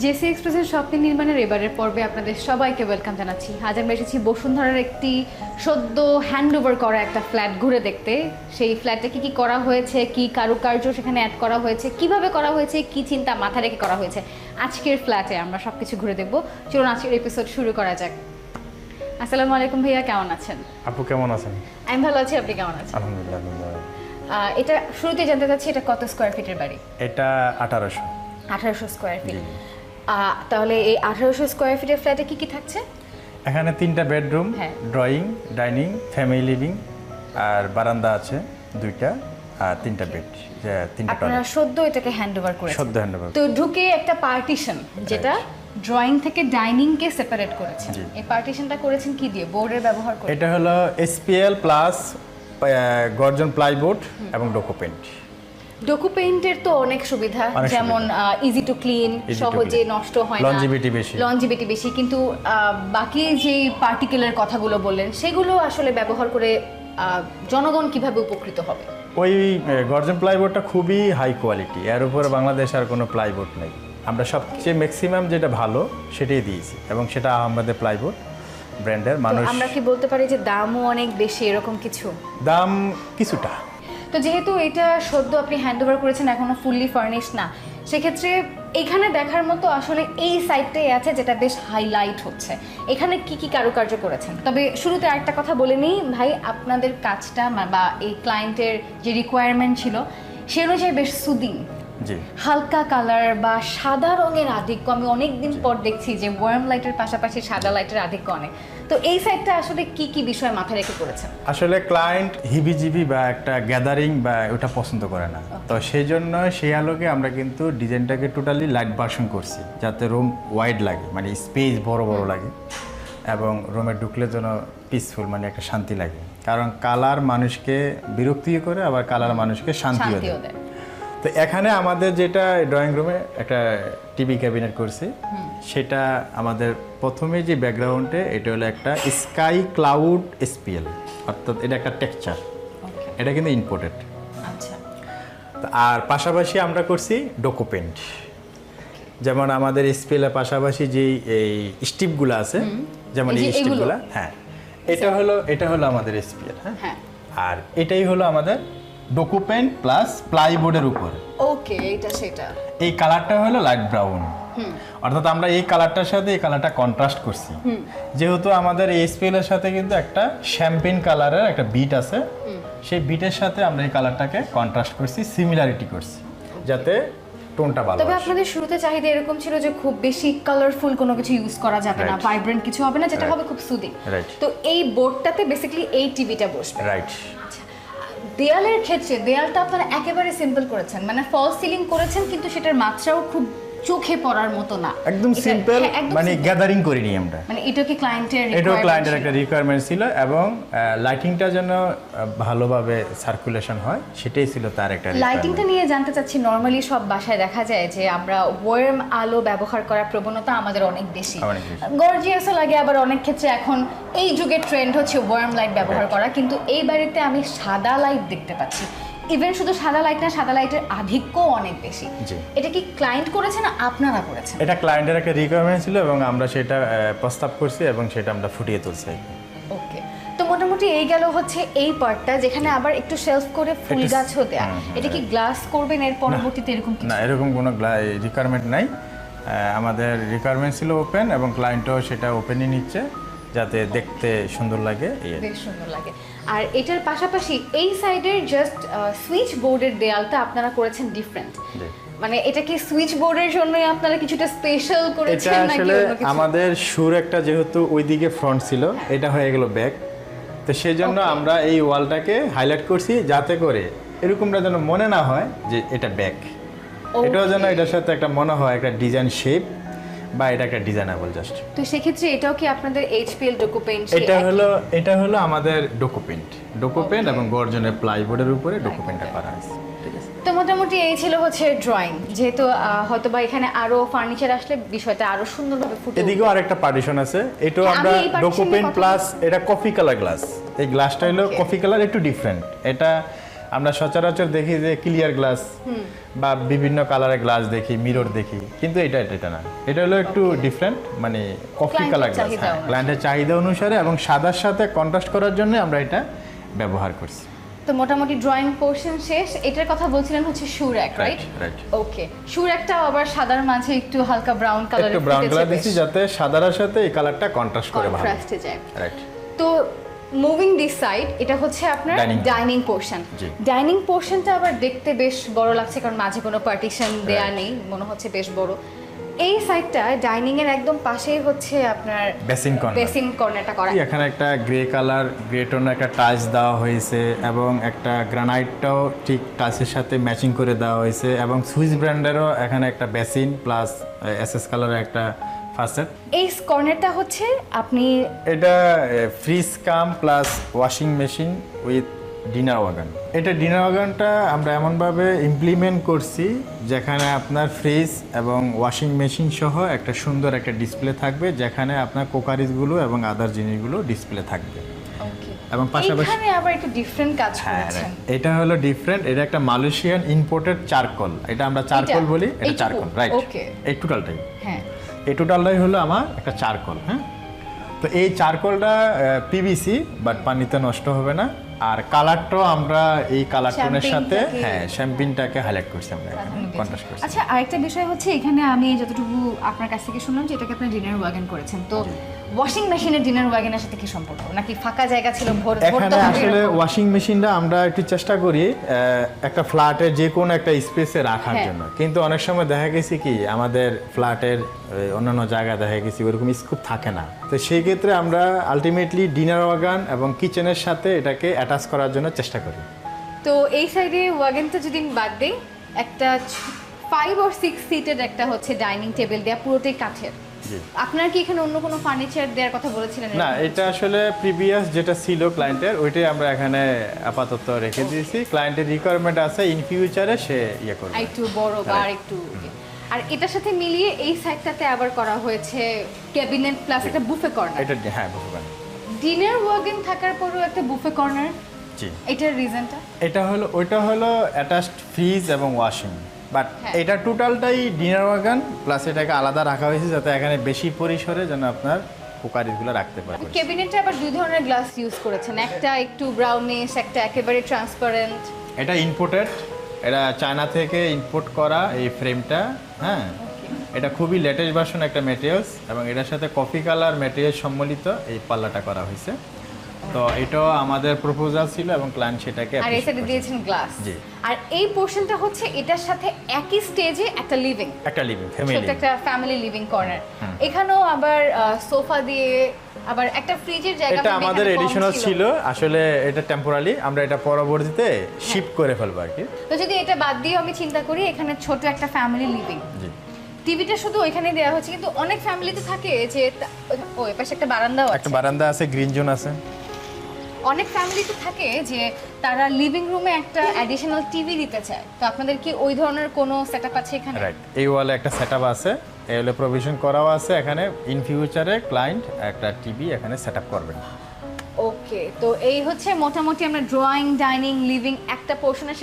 JC এক্সপ্রেসের স্বপ্ন নির্মাণের এবারের পর্বে আপনাদের সবাইকে ওয়েলকাম জানাচ্ছি। আজ আমরা এসেছি বসুন্ধরার একটি সদ্য হ্যান্ডওভার করা একটা ফ্ল্যাট ঘুরে দেখতে। সেই ফ্ল্যাটে কি করা হয়েছে, কি কারুকার্য সেখানে অ্যাড করা হয়েছে, কিভাবে করা হয়েছে, কি চিন্তা মাথা রেখে করা হয়েছে, আজকের ফ্ল্যাটে আমরা সবকিছু ঘুরে দেখব। চলুন আজকের এপিসোড শুরু করা যাক। আসসালামু আলাইকুম ভাইয়া, কেমন আছেন? আপু কেমন আছেন? আমি ভালো আছি, আপনি কেমন আছেন? আলহামদুলিল্লাহ আলহামদুলিল্লাহ। এটা শুরুতে জানতে চাচ্ছি, এটা কত স্কোয়ার ফিটের বাড়ি? এটা 1800। 1800 স্কোয়ার ফিট। তাহলে এই 1800 স্কোয়ার ফিটের ফ্ল্যাটে কি কি থাকছে? এখানে 3টা বেডরুম, হ্যাঁ। ড্রয়িং, ডাইনিং, ফ্যামিলি লিভিং আর বারান্দা আছে 2টা আর 3টা বেড, 3টা আপনারা টয়লেট। সদ্য এটাকে হ্যান্ডওভার করেছেন। সদ্য হ্যান্ডওভার। তো ঢুকে একটা পার্টিশন, যেটা ড্রয়িং থেকে ডাইনিং কে সেপারেট করেছেন। জি। এই পার্টিশনটা করেছেন কি দিয়ে? বোর্ডের ব্যবহার করে? এটা হলো এসপিএল প্লাস গর্জন প্লাইবোর্ড এবং ডোকো পেইন্ট। ডোকু পেইন্টের তো অনেক সুবিধা, অনেক যেমন easy to clean, Easy to সহজে clean। নষ্ট হয় না, Longevity বেশি। লঞ্জিভিটি বেশি, কিন্তু বাকি যে পার্টিকেলের কথাগুলো বললেন সেগুলো আসলে ব্যবহার করে জনগণ কিভাবে উপকৃত হবে? ওই গর্জন প্লাইবোর্ডটা খুবই হাই কোয়ালিটি, এর উপরে বাংলাদেশ আর কোনো প্লাইবোর্ড নেই। আমরা সবচেয়ে ম্যাক্সিমাম যেটা ভালো সেটাই দিয়েছি এবং সেটা আমাদের প্লাইবোর্ড ব্র্যান্ডের। তো মানুষ আমরা কি বলতে পারি যে দামও অনেক বেশি, এরকম কিছু? দাম কিছুটা। তো যেহেতু এটা সদ্য আপনি হ্যান্ডওভার করেছেন, এখনো ফুললি ফার্নিশ না, সেক্ষেত্রে এখানে দেখার মতো আসলে এই সাইডটাই আছে যেটা বেশ হাইলাইট হচ্ছে। এখানে কি কি কারুকার্য করেছেন? তবে শুরুতে আরেকটা কথা বলে নিই ভাই, আপনাদের কাজটা বা এই ক্লায়েন্টের যে রিকোয়ারমেন্ট ছিল সে অনুযায়ী বেশ সুদিং, জি। হালকা কালার বা সাদা রঙের আধিক্য আমি অনেক দিন পর দেখছি যে ওয়ার্ম লাইটের পাশাপাশি সাদা লাইটের আধিক্য অনেক। তো এই সাইডটা আসলে কি কি বিষয় মাথায় রেখে করেছেন? আসলে ক্লায়েন্ট হিবিজিবি বা একটা গ্যাদারিং বা ওটা পছন্দ করে না, তো সেই জন্য সেই আলোকে আমরা কিন্তু ডিজাইনটাকে টোটালি লাইট ভার্সন করছি, যাতে রুম ওয়াইড লাগে, মানে স্পেস বড় বড় লাগে এবং রুমে ঢুকলে যেন পিসফুল, মানে একটা শান্তি লাগে। কারণ কালার মানুষকে বিরক্তিও করে, আবার কালার মানুষকে শান্তিও দেয়। তো এখানে আমাদের যেটা ড্রয়িং রুমে একটা টিভি ক্যাবিনেট করছি, সেটা আমাদের প্রথমে যে ব্যাকগ্রাউন্ডে এটা হলো একটা স্কাই ক্লাউড এসপিএল, অর্থাৎ এটা একটা টেক্সচার, এটা কিন্তু ইম্পোর্টেড। আচ্ছা। আর পাশাপাশি আমরা করছি ডোকো পেইন্ট, যেমন আমাদের এসপিএলের পাশাপাশি যে এই স্টিপগুলো আছে, যেমন এই স্টিপগুলো, হ্যাঁ, এটা হলো আমাদের এসপিএল, হ্যাঁ, আর এটাই হলো আমাদের ডোকো পেইন্ট প্লাস প্লাইবোর্ডের উপর। ওকে, এটা সেটা। এই কালারটা হলো লাইট ব্রাউন, অর্থাৎ আমরা এই কালারটার সাথে এই কালারটা কন্ট্রাস্ট করছি, যেহেতু আমাদের এই এসপিএল এর সাথে কিন্তু একটা শ্যাম্পেন কালারের একটা বিট আছে, সেই বিটের সাথে আমরা এই কালারটাকে কন্ট্রাস্ট করছি, সিমিলারিটি করছি, যাতে টোনটা ভালো তবে আসে। আপনাদের শুরুতে চাহিদা এরকম ছিল যে খুব বেশি কালারফুল কোনো কিছু ইউজ করা যাবে না, Right. ভাইব্রেন্ট কিছু হবে না, যেটা Right. হবে খুব সুদিং। Right. তো এই বোর্ডটাতে বেসিক্যালি এই টিভিটা বসবে। রাইট। দেয়ালের ক্ষেত্রে দেয়ালটা আপনারা একেবারে সিম্পল করেছেন, মানে ফল সিলিং করেছেন, কিন্তু সেটার মাত্রাও খুব চোখে পড়ার মতো না, একদম সিম্পল, মানে গ্যাদারিং করিনি আমরা। মানে এটা কি ক্লায়েন্টের এটাও ক্লায়েন্টের একটা রিকোয়ারমেন্ট ছিল, এবং লাইটিংটা যেন ভালোভাবে সার্কুলেশন হয়, সেটাই ছিল তার একটা লাইটিংটা নিয়ে জানতে চাচ্ছি। নর্মালি সব বাসায় দেখা যায় যে আমরা ওয়ার্ম আলো ব্যবহার করার প্রবণতা আমাদের অনেক বেশি, গর্জিয়াসও লাগে, আবার অনেক ক্ষেত্রে এখন এই যুগের ট্রেন্ড হচ্ছে ওয়ার্ম লাইট ব্যবহার করা, কিন্তু এই বাড়িতে আমি সাদা লাইট দেখতে পাচ্ছি। ইভেন শুধু সাদা লাইট না, সাদা লাইটের আধিক্য অনেক বেশি। এটা কি ক্লায়েন্ট করেছে না আপনারা করেছেন? এটা ক্লায়েন্টের একটা রিকোয়ারমেন্ট ছিল এবং আমরা সেটা প্রস্তাব করছি এবং সেটা আমরা ফুটিয়ে তুলছি। ওকে, তো মোটামুটি এই গেল হচ্ছে এই পার্টটা, যেখানে আবার একটু শেলফ করে ফুল গাছও দেয়া। এটা কি গ্লাস করবেন এর পরবর্তীতে এরকম কিছু? না, এরকম কোনো রিকোয়ারমেন্ট নাই, আমাদের রিকোয়ারমেন্ট ছিল ওপেন, এবং ক্লায়েন্টও সেটা ওপেনই নিচ্ছে, যাতে দেখতে সুন্দর লাগে। বেশ সুন্দর লাগে। আর এটার পাশাপাশি এই সাইডের জাস্ট সুইচ বোর্ডের দেয়ালটা আপনারা করেছেন ডিফারেন্ট, মানে এটা কি সুইচ বোর্ডের জন্যই আপনারা কিছুটা স্পেশাল করেছেন এটা নাকি আসলে অন্য কিছু? আমাদের সুর একটা, যেহেতু ওইদিকে ফ্রন্ট ছিল, এটা হয়ে গেল ব্যাক, তো সেই জন্য আমরা এই ওয়ালটাকে হাইলাইট করছি, যাতে করে এরকমটা যেন মনে না হয় যে এটা ব্যাক, এটাও যেন এটার সাথে একটা মনে হয় একটা ডিজাইন শেপ, বা এটা একটা ডিজাইনেবল জাস্ট। তো সেক্ষেত্রে এটাও কি আপনাদের এইচপিএল ডোকো পেইন্ট? এটা হলো আমাদের ডোকো পেইন্ট এবং গর্জনের প্লাইবোর্ডের উপরে ডোকো পেইন্টটা করা আছে। ঠিক আছে, তো মোটামুটি এই ছিল হচ্ছে ড্রয়িং। যেহেতু হয়তো বা এখানে আরো ফার্নিচার আসলে বিষয়টা আরো সুন্দরভাবে ফুটে উঠবে। এদিকেও আরেকটা পার্টিশন আছে, এটাও হ্যাঁ, আমরা আমি এই partition ডোকো নিয়ে পেইন্ট কথা প্লাস এটা কফি কালার গ্লাস। এই গ্লাসটা হলো কফি কালার, একটু ডিফারেন্ট, এটা আমরা সচরাচর দেখি যে ক্লিয়ার গ্লাস বা বিভিন্ন কালারের গ্লাস দেখি, মিরর দেখি, কিন্তু এটা না। এটা হলো একটু ডিফারেন্ট, মানে কফি Client-এর কালার গ্লাস, চাহিদা অনুসারে। ক্লায়েন্টের চাহিদা অনুসারে এবং সাদার সাথে কন্ট্রাস্ট করার জন্য আমরা এটা ব্যবহার করছি। তো মোটামুটি ড্রয়িং পোর্শন শেষ। এটার কথা বলছিলেন হচ্ছে শু র‍্যাক, রাইট? রাইট। ওকে, শু র‍্যাকটাও আবার সাদার মাঝে একটু হালকা ব্রাউন কালার, একটু ব্রাউন কালার দিচ্ছি যাতে সাদার সাথে এই কালারটা কন্ট্রাস্ট করে ভালো। কন্ট্রাস্টে যায়। রাইট। তো মুভিং দিস সাইড, এটা হচ্ছে আপনার Dining. Dining portion. জি। ডাইনিং পোর্শনটা আবার দেখতে বেশ বড় লাগছে, কারণ মাঝে কোনো পার্টিশন দেয়া Right. নেই, মনে হচ্ছে বেশ বড়। এই সাইডটা ডাইনিং এর একদম পাশেই হচ্ছে আপনার বেসিন কর্নার। বেসিন কর্নারটা করা। এখানে একটা গ্রে কালার, গ্রে টোনের একটা টাচ দেওয়া হয়েছে এবং একটা গ্রানাইটটাও ঠিক টাচের সাথে ম্যাচিং করে দেওয়া হয়েছে এবং সুইস ব্র্যান্ডেরও এখানে একটা বেসিন প্লাস এসএস কালারের একটা ফাসেট। এই কর্নারটা হচ্ছে আপনি এটা fridge cum plus washing machine with dinner wagon. এটা ডিনার ওয়াগানটা আমরা এমনভাবে ইমপ্লিমেন্ট করছি যেখানে আপনার ফ্রিজ এবং ওয়াশিং মেশিন সহ একটা সুন্দর একটা ডিসপ্লে থাকবে, যেখানে আপনার কোকারিজগুলো এবং আদার জিনিসগুলো ডিসপ্লে থাকবে। এবং পাশাপাশি এখানে আবার একটু ডিফারেন্ট কাজ হ্যাঁ, করেছেন। এটা হলো ডিফারেন্ট। এটা একটা মালয়েশিয়ান ইম্পোর্টেড চারকোল। এটা আমরা চারকোল বলি, এটা এইটুকু? Charcoal, right. Okay. এই টোটালটাই, হ্যাঁ, এই টোটালটাই হলো আমার একটা চারকোল। হ্যাঁ, তো এই চারকোলটা পিভিসি, বাট পানিতে নষ্ট হবে না। আর কালারটাও আমরা এই কালার টোনের সাথে হ্যাঁ শ্যাম্পিনটাকে হাইলাইট করছি, আমরা কন্ট্রাস্ট করছি। আচ্ছা, আরেকটা বিষয় হচ্ছে এখানে আমি যতটুকু আপনার কাছ থেকে শুনলাম যে এটাকে আপনি ডিনার ওয়াগন করেছেন, তো ওয়াশিং মেশিনের ডিনার ওয়াগনের সাথে কি সম্পর্ক, নাকি ফাঁকা জায়গা ছিল এখানে আসলে ওয়াশিং মেশিনটা আমরা একটু চেষ্টা করি একটা ফ্ল্যাটের যে কোনো একটা স্পেসে রাখার হ্যাঁ। জন্য, কিন্তু অনেক সময় দেখা গেছে কি আমাদের ফ্ল্যাটের অন্যান্য জায়গায় দেখা গেছে ওরকম স্কোপ থাকে না। তো সেই ক্ষেত্রে আমরা আলটিমেটলি ডিনার ওয়াগন এবং কিচেনের সাথে এটাকে অ্যাটাচ করার জন্য চেষ্টা করি। তো এই সাইডে ওয়াগনটা যদি আমি বাদ দিই, একটা 5 or 6 সিটের একটা হচ্ছে ডাইনিং টেবিল দেয়া, পুরোটাই কাঠের। জি। আপনার কি এখানে অন্য কোনো ফার্নিচার দেওয়ার কথা বলেছিলেন? না, এটা আসলে প্রিভিয়াস যেটা ছিল ক্লায়েন্টের, ওইটাই আমরা এখানে আপাতত রেখে দিয়েছি। ক্লায়েন্টের রিকোয়ারমেন্ট আছে ইন ফিউচারে সে ইয়ে করবে। একটু বড় বা একটু, আর এটার সাথে মিলিয়ে এই সাইডটাতে আবার করা হয়েছে ক্যাবিনেট প্লাস একটা বুফে কর্নার। এটা হ্যাঁ বুঝতে ডিনার ওয়াগন থাকার পরও একটা বুফে কর্নার, জি। এটার রিজনটা? ওইটা হলো অ্যাটাচড ফ্রিজ এবং ওয়াশিং, বাট হ্যাঁ। এটা টোটালটাই ডিনার ওয়াগন প্লাস এটাকে আলাদা রাখা হয়েছে যাতে এখানে বেশি পরিসরে যেন আপনার কুকারিজগুলো রাখতে পারে। ক্যাবিনেটে আবার দুই ধরনের গ্লাস ইউজ করেছেন, একটা একটু ব্রাউনিশ, একটা একেবারে ট্রান্সপারেন্ট। এটা ইম্পোর্টেড, এটা চায়না থেকে ইম্পোর্ট করা এই ফ্রেমটা। হ্যাঁ, এটা খুবই লেটেস্ট ভার্সন একটা ম্যাটেরিয়ালস এবং এটার সাথে কফি কালার ম্যাটেরিয়াল সম্মিলিত এই পাল্লাটা করা হয়েছে। তো এটাও আমাদের প্রপোজাল ছিল এবং ক্লায়েন্ট সেটাকে আর এই সাইডে দিয়েছেন গ্লাস। জি। আর এই পোর্শনটা হচ্ছে এটার সাথে একই স্টেজে একটা লিভিং, একটা লিভিং ফ্যামিলি, ছোট একটা ফ্যামিলি লিভিং কর্নার। এখানেও আবার সোফা দিয়ে, আবার একটা ফ্রিজের জায়গা। এটা আমাদের এডিশনাল ছিল, আসলে এটা টেম্পোরারি, আমরা এটা পরবর্তীতে শিফট করে ফেলবো আর কি। তো যদি এটা বাদ দিয়ে আমি চিন্তা করি, এখানে ছোট একটা ফ্যামিলি লিভিং, জি। টিভিটা শুধু ওইখানে দেওয়া হচ্ছে, কিন্তু অনেক ফ্যামিলিতে থাকে যে ওই পাশে একটা বারান্দাও একটা আছে, বারান্দা আছে, গ্রিন জোন আছে। অনেক ফ্যামিলিতে থাকে যে তারা লিভিং রুমে একটা অ্যাডিশনাল টিভি দিতে চায়। তো আপনাদের কি ওই ধরনের কোনো সেটআপ আছে এখানে? রাইট, এই ওয়ালে একটা সেটআপ আছে, এই হলে প্রভিশন করাও আছে এখানে। ইন ফিউচারে ক্লায়েন্ট একটা টিভি এখানে সেটআপ করবেন। ওকে, তো এই হচ্ছে মোটামুটি আমরা ড্রয়িং, ডাইনিং, লিভিং একটা পোর্শনের